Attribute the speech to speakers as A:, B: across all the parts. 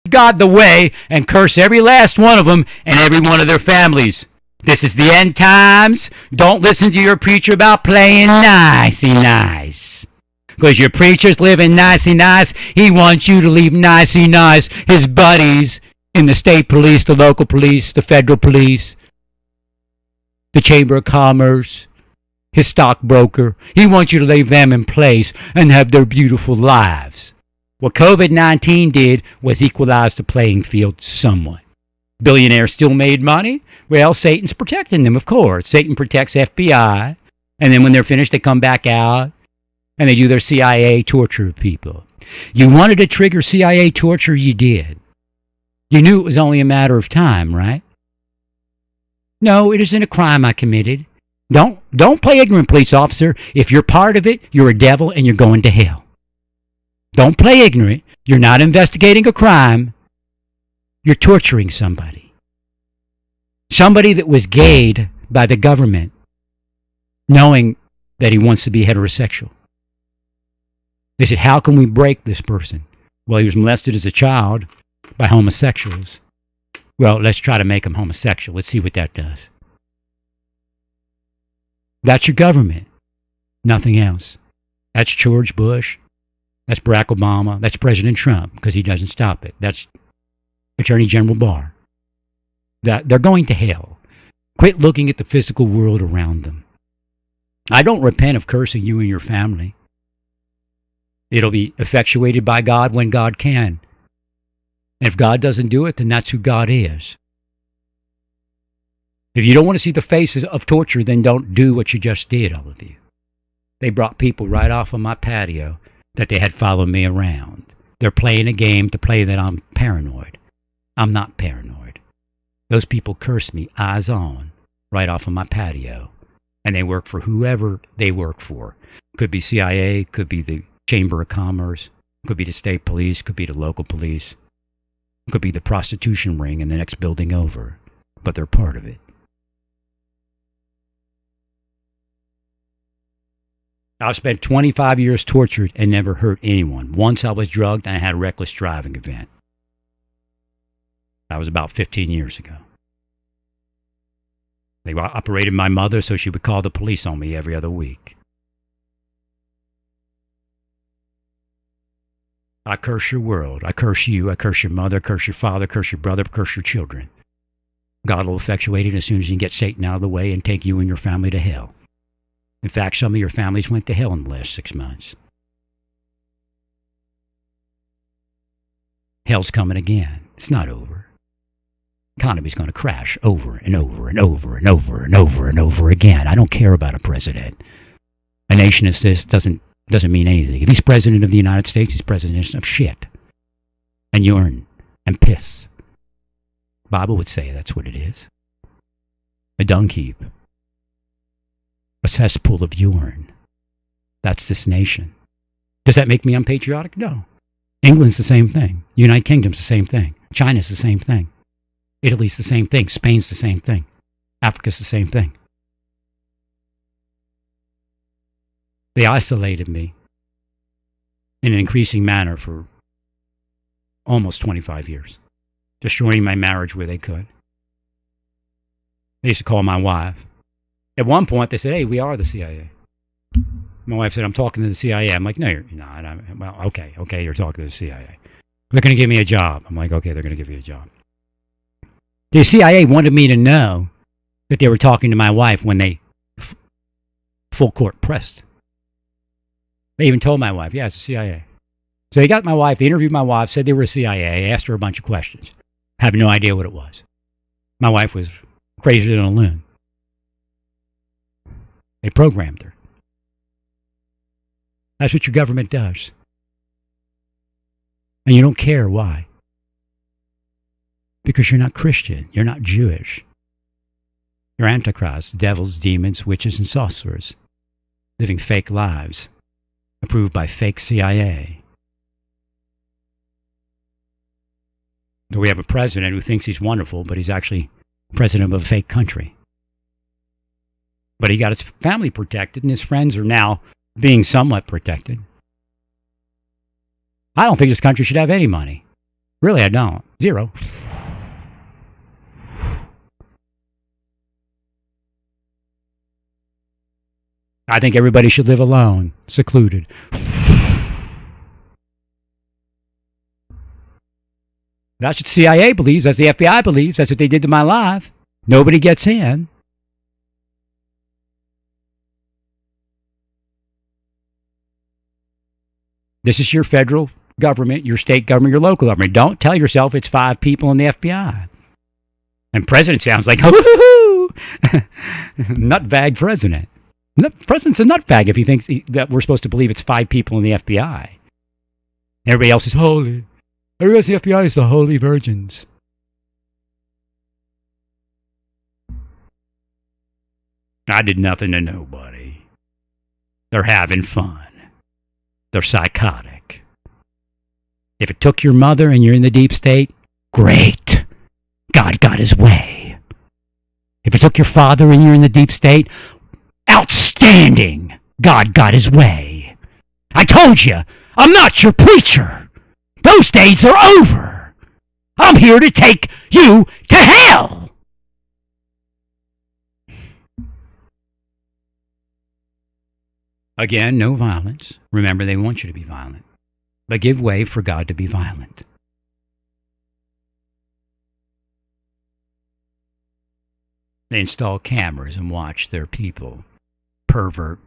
A: God the way and curse every last one of them and every one of their families. This is the end times. Don't listen to your preacher about playing nicey nice. Because your preacher's living nicey nice. He wants you to leave nicey nice. His buddies in the state police, the local police, the federal police, the Chamber of Commerce, his stockbroker. He wants you to leave them in place and have their beautiful lives. What COVID-19 did was equalize the playing field somewhat. Billionaires still made money. Well, Satan's protecting them, of course. Satan protects FBI. And then when they're finished, they come back out and they do their CIA torture of people. You wanted to trigger CIA torture, you did. You knew it was only a matter of time, right? No, it isn't a crime I committed. Don't play ignorant, police officer. If you're part of it, you're a devil and you're going to hell. Don't play ignorant. You're not investigating a crime. You're torturing somebody. Somebody that was gayed by the government, knowing that he wants to be heterosexual. They said, how can we break this person? Well, he was molested as a child by homosexuals. Well, let's try to make him homosexual. Let's see what that does. That's your government. Nothing else. That's George Bush. That's Barack Obama. That's President Trump, because he doesn't stop it. That's Attorney General Barr. That they're going to hell. Quit looking at the physical world around them. I don't repent of cursing you and your family. It'll be effectuated by God when God can. And if God doesn't do it, then that's who God is. If you don't want to see the faces of torture, then don't do what you just did, all of you. They brought people right off of my patio that they had followed me around. They're playing a game to play that I'm paranoid. I'm not paranoid. Those people cursed me, eyes on, right off of my patio. And they work for whoever they work for. Could be CIA, could be the Chamber of Commerce, could be the state police, could be the local police, could be the prostitution ring in the next building over. But they're part of it. I've spent 25 years tortured and never hurt anyone. Once I was drugged and I had a reckless driving event. That was about 15 years ago. They operated my mother so she would call the police on me every other week. I curse your world. I curse you. I curse your mother, curse your father, curse your brother, curse your children. God will effectuate it as soon as you can get Satan out of the way and take you and your family to hell. In fact, some of your families went to hell in the last 6 months. Hell's coming again. It's not over. The economy's going to crash over and over and over and over and over and over again. I don't care about a president. A nation as this doesn't mean anything. If he's president of the United States, he's president of shit and urine and piss. The Bible would say that's what it is. A dung heap. A cesspool of urine. That's this nation. Does that make me unpatriotic? No. England's the same thing. United Kingdom's the same thing. China's the same thing. Italy's the same thing. Spain's the same thing. Africa's the same thing. They isolated me in an increasing manner for almost 25 years, destroying my marriage where they could. They used to call my wife. At one point, they said, hey, we are the CIA. My wife said, I'm talking to the CIA. I'm like, no, you're not. Well, okay, you're talking to the CIA. They're going to give me a job. I'm like, okay, they're going to give you a job. The CIA wanted me to know that they were talking to my wife when they full court pressed. They even told my wife, yeah, it's the CIA. So they got my wife, they interviewed my wife, said they were CIA, asked her a bunch of questions. I have no idea what it was. My wife was crazier than a loon. They programmed her. That's what your government does. And you don't care why. Because you're not Christian. You're not Jewish. You're antichrists, devils, demons, witches, and sorcerers. Living fake lives. Approved by fake CIA. So we have a president who thinks he's wonderful, but he's actually president of a fake country. But he got his family protected, and his friends are now being somewhat protected. I don't think this country should have any money. Really, I don't. Zero. I think everybody should live alone, secluded. That's what the CIA believes. That's what the FBI believes. That's what they did to my life. Nobody gets in. This is your federal government, your state government, your local government. Don't tell yourself it's 5 people in the FBI. And president sounds like, nutbag president. President's a nutbag if he thinks that we're supposed to believe it's 5 people in the FBI. Everybody else is holy. Everybody else in the FBI is the holy virgins. I did nothing to nobody. They're having fun. They're psychotic. If it took your mother and you're in the deep state, great. God got his way. If it took your father and you're in the deep state, outstanding. God got his way. I told you, I'm not your preacher. Those days are over. I'm here to take you to hell. Again, no violence. Remember, they want you to be violent. But give way for God to be violent. They install cameras and watch their people, pervert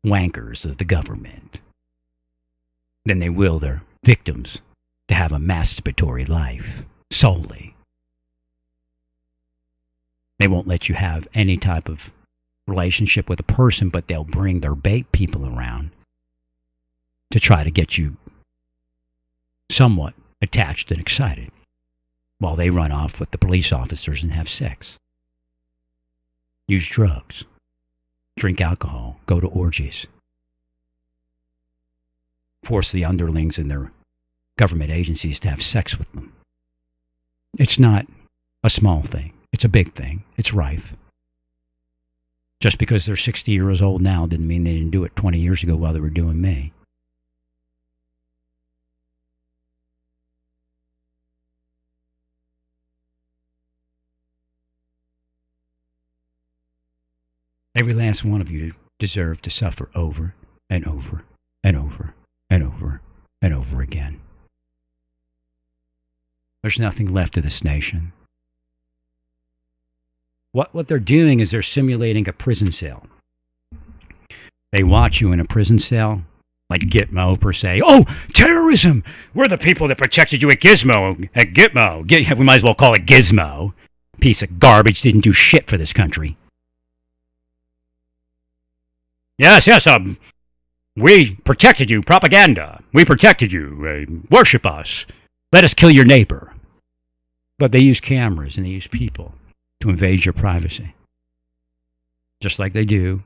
A: wankers of the government. Then they will their victims to have a masturbatory life solely. They won't let you have any type of relationship with a person, but they'll bring their bait people around to try to get you somewhat attached and excited while they run off with the police officers and have sex, use drugs, drink alcohol, go to orgies, force the underlings in their government agencies to have sex with them. It's not a small thing. It's a big thing. It's rife. Just because they're 60 years old now didn't mean they didn't do it 20 years ago while they were doing me. Every last one of you deserve to suffer over and over and over and over and over again. There's nothing left of this nation. What they're doing is they're simulating a prison cell. They watch you in a prison cell, like Gitmo per se. Oh, terrorism! We're the people that protected you at Gizmo. At Gitmo. We might as well call it Gizmo. Piece of garbage, didn't do shit for this country. Yes, we protected you, propaganda. We protected you. Worship us. Let us kill your neighbor. But they use cameras and they use people to invade your privacy, just like they do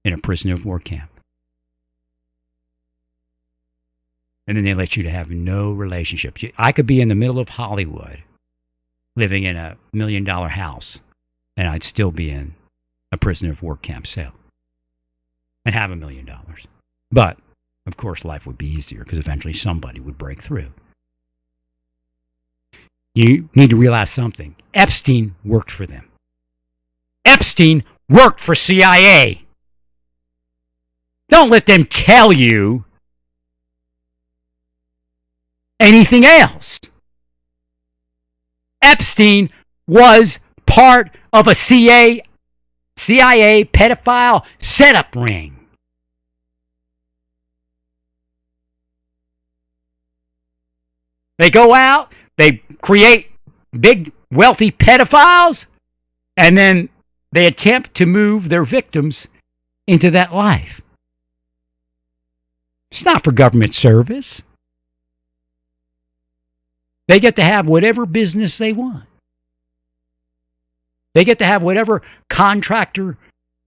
A: in a prisoner of war camp. And then they let you to have no relationship. I could be in the middle of Hollywood, living in a $1 million house, and I'd still be in a prisoner of war camp cell and have $1 million. But, of course, life would be easier because eventually somebody would break through. You need to realize something. Epstein worked for them. Epstein worked for CIA. Don't let them tell you anything else. Epstein was part of a CIA pedophile setup ring. They go out, they create big, wealthy pedophiles, and then they attempt to move their victims into that life. It's not for government service. They get to have whatever business they want. They get to have whatever contractor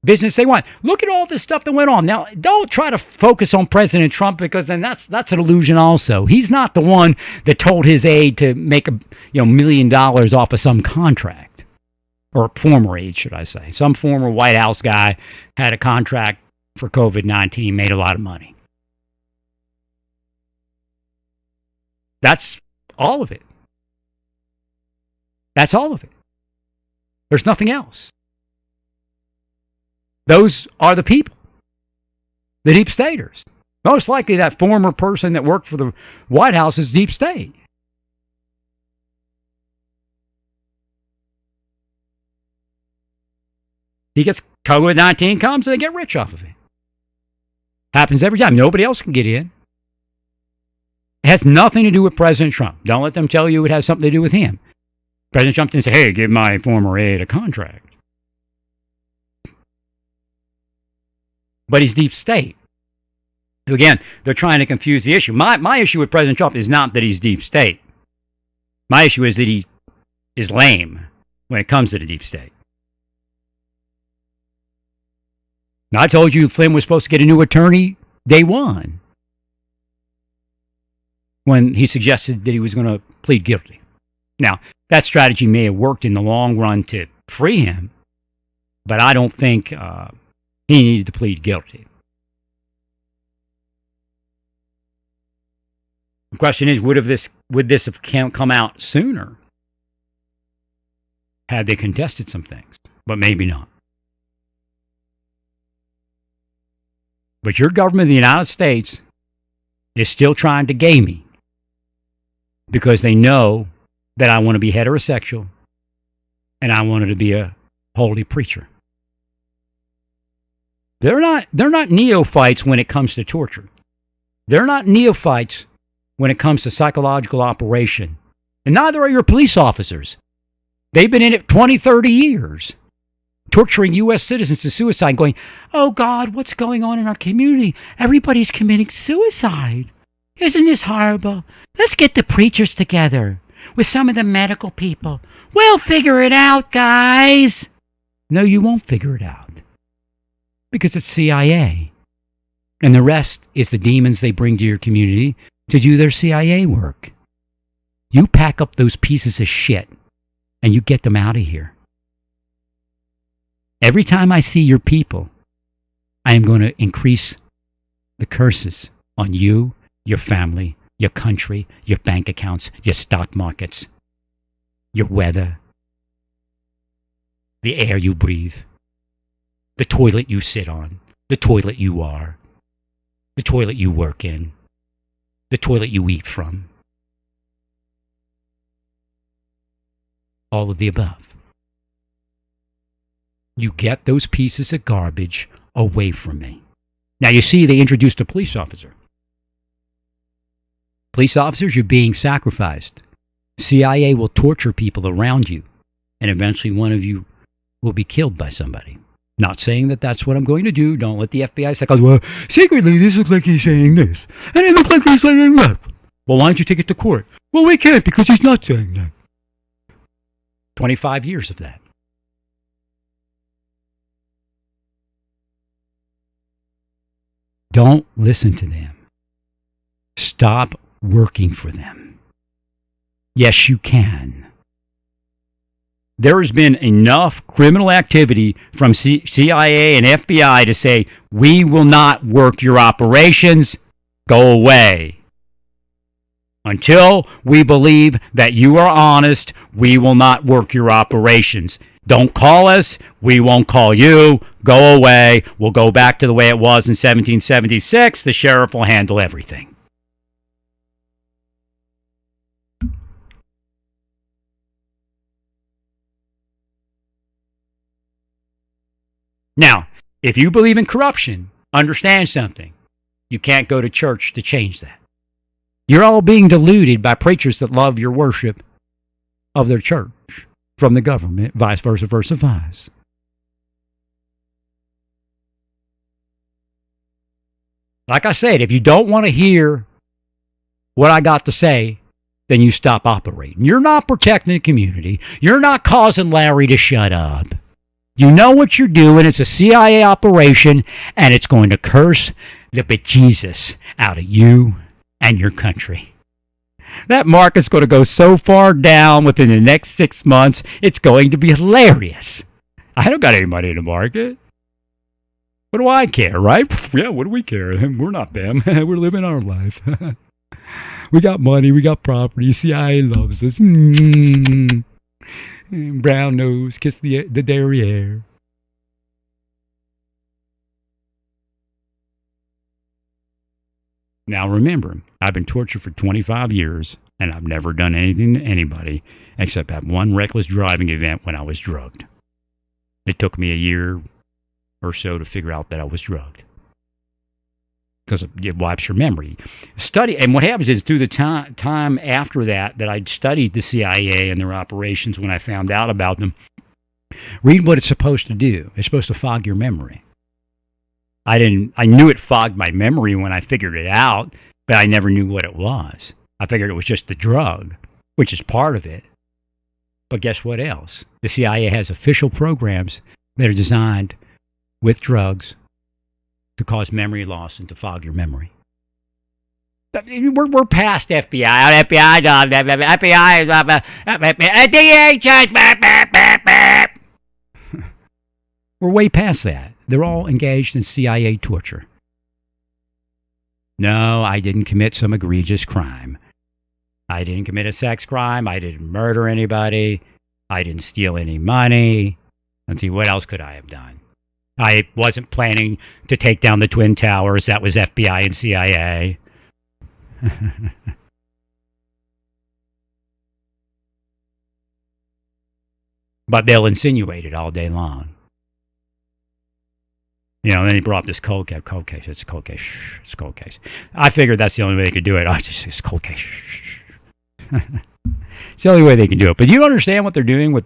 A: business they want. Look at all this stuff that went on. Now, don't try to focus on President Trump, because then that's an illusion also. He's not the one that told his aide to make $1 million off of some contract. Or former aide, should I say. Some former White House guy had a contract for COVID-19, made a lot of money. That's all of it. That's all of it. There's nothing else. Those are the people, the deep staters. Most likely that former person that worked for the White House is deep state. He gets COVID-19 comes and they get rich off of it. Happens every time. Nobody else can get in. It has nothing to do with President Trump. Don't let them tell you it has something to do with him. President Trump didn't say, hey, give my former aide a contract. But he's deep state. Again, they're trying to confuse the issue. My issue with President Trump is not that he's deep state. My issue is that he is lame when it comes to the deep state. Now, I told you Flynn was supposed to get a new attorney day one when he suggested that he was going to plead guilty. Now, that strategy may have worked in the long run to free him, but I don't think he needed to plead guilty. The question is, would this have come out sooner had they contested some things? But maybe not. But your government of the United States is still trying to game me because they know that I want to be heterosexual and I wanted to be a holy preacher. They're not neophytes when it comes to torture. They're not neophytes when it comes to psychological operation. And neither are your police officers. They've been in it 20, 30 years, torturing U.S. citizens to suicide, going, oh God, what's going on in our community? Everybody's committing suicide. Isn't this horrible? Let's get the preachers together with some of the medical people. We'll figure it out, guys. No, you won't figure it out. Because it's CIA. And the rest is the demons they bring to your community to do their CIA work. You pack up those pieces of shit and you get them out of here. Every time I see your people, I am going to increase the curses on you, your family, your country, your bank accounts, your stock markets, your weather, the air you breathe, the toilet you sit on, the toilet you are, the toilet you work in, the toilet you eat from. All of the above. You get those pieces of garbage away from me. Now you see they introduced a police officer. Police officers, you're being sacrificed. CIA will torture people around you, and eventually one of you will be killed by somebody. Not saying that that's what I'm going to do. Don't let the FBI say, well, secretly this looks like he's saying this, and it looks like he's saying that. Well, why don't you take it to court? Well, we can't because he's not saying that. 25 years of that. Don't listen to them. Stop working for them. Yes, you can. There has been enough criminal activity from CIA and FBI to say, we will not work your operations. Go away. Until we believe that you are honest, we will not work your operations. Don't call us. We won't call you. Go away. We'll go back to the way it was in 1776. The sheriff will handle everything. Now, if you believe in corruption, understand something. You can't go to church to change that. You're all being deluded by preachers that love your worship of their church from the government, vice versa, vice. Like I said, if you don't want to hear what I got to say, then you stop operating. You're not protecting the community. You're not causing Larry to shut up. You know what you're doing. It's a CIA operation, and it's going to curse the bejesus out of you and your country. That market's going to go so far down within the next 6 months, it's going to be hilarious. I don't got any money in the market. What do I care, right? Yeah, what do we care? We're not them. We're living our life. We got money. We got property. CIA loves us. Brown nose, kiss the derriere. Now remember, I've been tortured for 25 years, and I've never done anything to anybody except that one reckless driving event when I was drugged. It took me a year or so to figure out that I was drugged, because it wipes your memory. And what happens is through the time after that I'd studied the CIA and their operations when I found out about them, read what it's supposed to do. It's supposed to fog your memory. I knew it fogged my memory when I figured it out, but I never knew what it was. I figured it was just the drug, which is part of it. But guess what else? The CIA has official programs that are designed with drugs to cause memory loss and to fog your memory. We're past FBI. FBI, we're way past that. They're all engaged in CIA torture. No, I didn't commit some egregious crime. I didn't commit a sex crime. I didn't murder anybody. I didn't steal any money. Let's see, what else could I have done? I wasn't planning to take down the Twin Towers. That was FBI and CIA. But they'll insinuate it all day long. You know, then he brought up this cold case. It's a cold case. It's a cold case. I figured that's the only way they could do it. It's a cold case. It's the only way they can do it. But you understand what they're doing with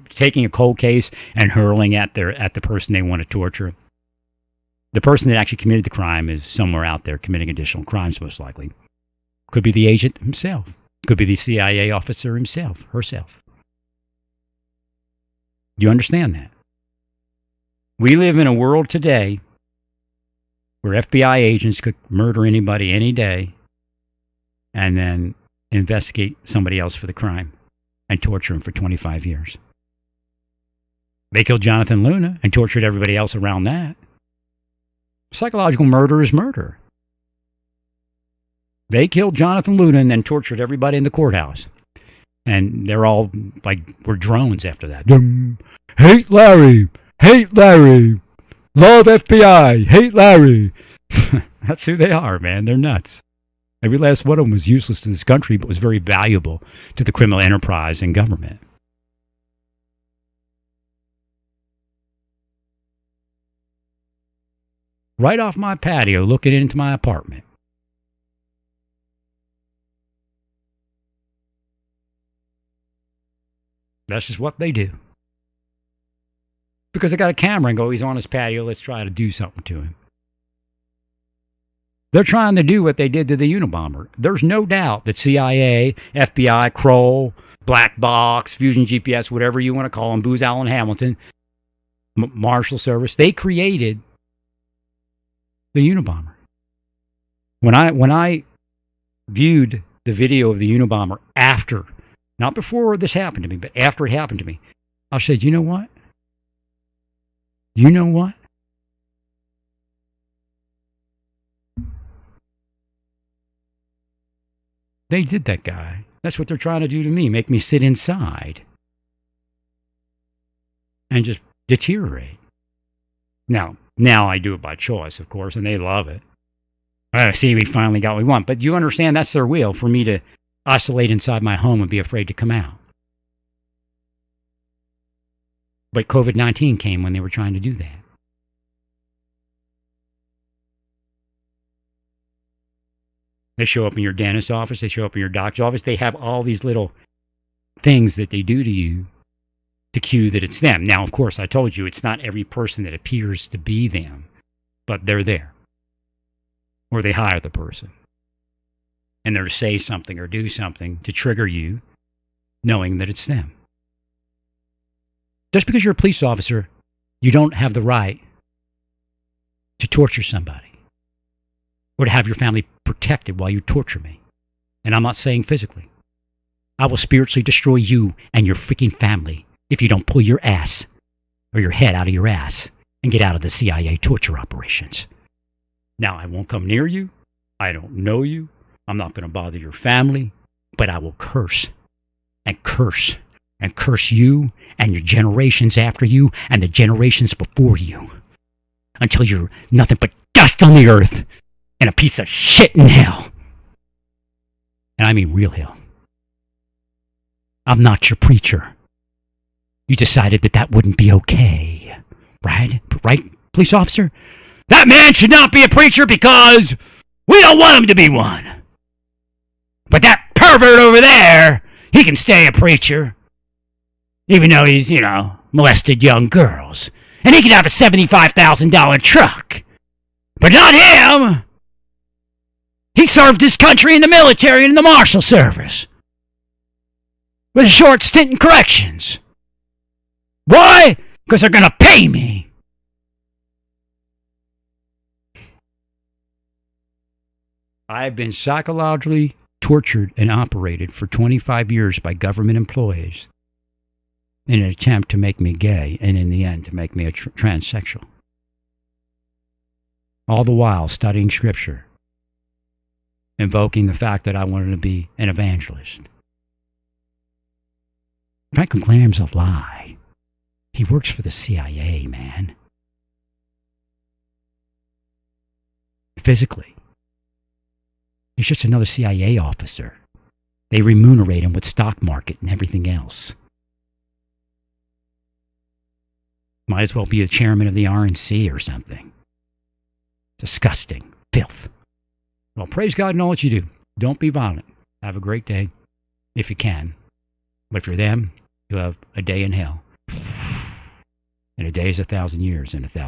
A: taking a cold case and hurling at the person they want to torture? The person that actually committed the crime is somewhere out there committing additional crimes, most likely. Could be the agent himself. Could be the CIA officer himself, herself. Do you understand that? We live in a world today where FBI agents could murder anybody any day and then investigate somebody else for the crime and torture him for 25 years. They killed Jonathan Luna and tortured everybody else around that. Psychological murder is murder. They killed Jonathan Luna and then tortured everybody in the courthouse. And they're all like, we're drones after that. Hate Larry! Hate Larry! Love FBI! Hate Larry! That's who they are, man. They're nuts. Every last one of them was useless to this country, but was very valuable to the criminal enterprise and government. Right off my patio, looking into my apartment. That's just what they do. Because I got a camera and go, he's on his patio, let's try to do something to him. They're trying to do what they did to the Unabomber. There's no doubt that CIA, FBI, Kroll, Black Box, Fusion GPS, whatever you want to call them, Booz Allen Hamilton, Marshal Service, they created the Unabomber. When I viewed the video of the Unabomber after, not before this happened to me, but after it happened to me, I said, you know what? You know what? They did that guy. That's what they're trying to do to me, make me sit inside and just deteriorate. Now I do it by choice, of course, and they love it. See, we finally got what we want. But you understand that's their will, for me to oscillate inside my home and be afraid to come out. But COVID-19 came when they were trying to do that. They show up in your dentist's office. They show up in your doctor's office. They have all these little things that they do to you to cue that it's them. Now, of course, I told you it's not every person that appears to be them, but they're there. Or they hire the person. And they're to say something or do something to trigger you, knowing that it's them. Just because you're a police officer, you don't have the right to torture somebody or to have your family protected while you torture me. And I'm not saying physically. I will spiritually destroy you and your freaking family if you don't pull your ass or your head out of your ass and get out of the CIA torture operations. Now, I won't come near you. I don't know you. I'm not going to bother your family, but I will curse and curse and curse you and your generations after you and the generations before you until you're nothing but dust on the earth and a piece of shit in hell. And I mean real hell. I'm not your preacher. You decided that that wouldn't be okay, right? Right, police officer? That man should not be a preacher because we don't want him to be one. But that pervert over there, he can stay a preacher. Even though he's, molested young girls. And he can have a $75,000 truck. But not him! He served his country in the military and in the Marshal Service. With a short stint in corrections. Why? Because they're gonna pay me. I've been psychologically tortured and operated for 25 years by government employees in an attempt to make me gay and in the end to make me a transsexual. All the while studying scripture, invoking the fact that I wanted to be an evangelist. Franklin Graham's a lie. He works for the CIA, man. Physically. He's just another CIA officer. They remunerate him with stock market and everything else. Might as well be the chairman of the RNC or something. Disgusting. Filth. Well, praise God in all that you do. Don't be violent. Have a great day, if you can. But if you're them, you have a day in hell. And a day is 1,000 years and 1,000